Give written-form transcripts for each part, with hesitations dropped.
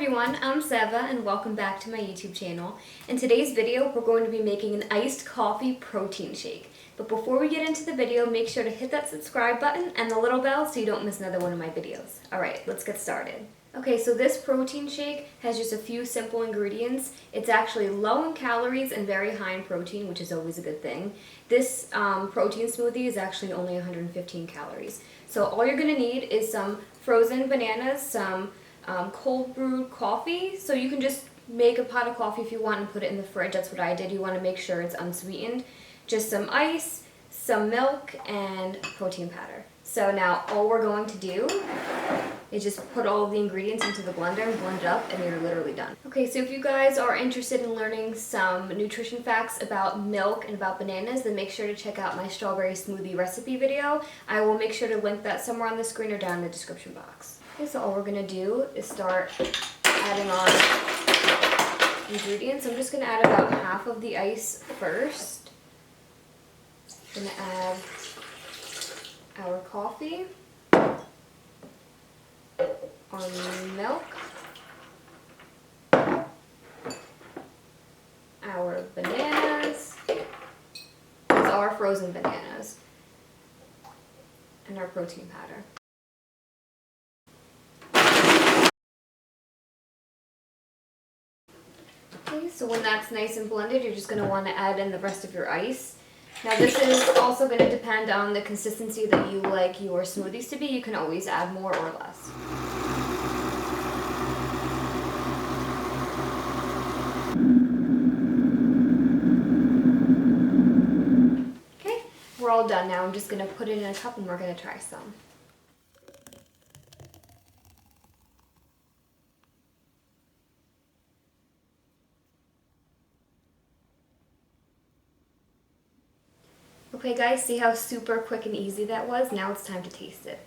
everyone, I'm Seva and welcome back to my YouTube channel. In today's video, we're going to be making an iced coffee protein shake. But before we get into the video, make sure to hit that subscribe button and the little bell so you don't miss another one of my videos. Alright, let's get started. Okay, so this protein shake has just a few simple ingredients. It's actually low in calories and very high in protein, which is always a good thing. This protein smoothie is actually only 115 calories. So all you're going to need is some frozen bananas, some cold brewed coffee. So you can just make a pot of coffee if you want and put it in the fridge. That's what I did. You want to make sure it's unsweetened. Just some ice, some milk, and protein powder. So now all we're going to do is just put all of the ingredients into the blender and blend it up, and you're literally done. Okay, so if you guys are interested in learning some nutrition facts about milk and about bananas, then make sure to check out my strawberry smoothie recipe video. I will make sure to link that somewhere on the screen or down in the description box. Okay, so all we're going to do is start adding on ingredients. I'm just going to add about half of the ice first. I'm going to add our coffee, our milk, our bananas, these are frozen bananas, and our protein powder. Okay, so when that's nice and blended, you're just going to want to add in the rest of your ice. Now this is also going to depend on the consistency that you like your smoothies to be. You can always add more or less. Okay, we're all done now. I'm just going to put it in a cup and we're going to try some. Okay guys, see how super quick and easy that was? Now it's time to taste it.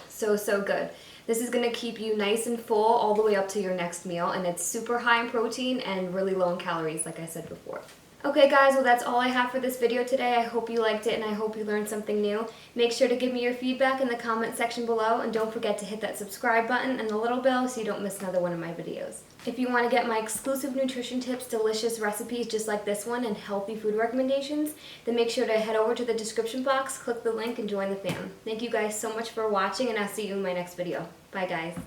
So good. This is going to keep you nice and full all the way up to your next meal, and it's super high in protein and really low in calories, like I said before. Okay guys, well that's all I have for this video today. I hope you liked it and I hope you learned something new. Make sure to give me your feedback in the comment section below, and don't forget to hit that subscribe button and the little bell so you don't miss another one of my videos. If you want to get my exclusive nutrition tips, delicious recipes just like this one, and healthy food recommendations, then make sure to head over to the description box, click the link, and join the fam. Thank you guys so much for watching, and I'll see you in my next video. Bye guys.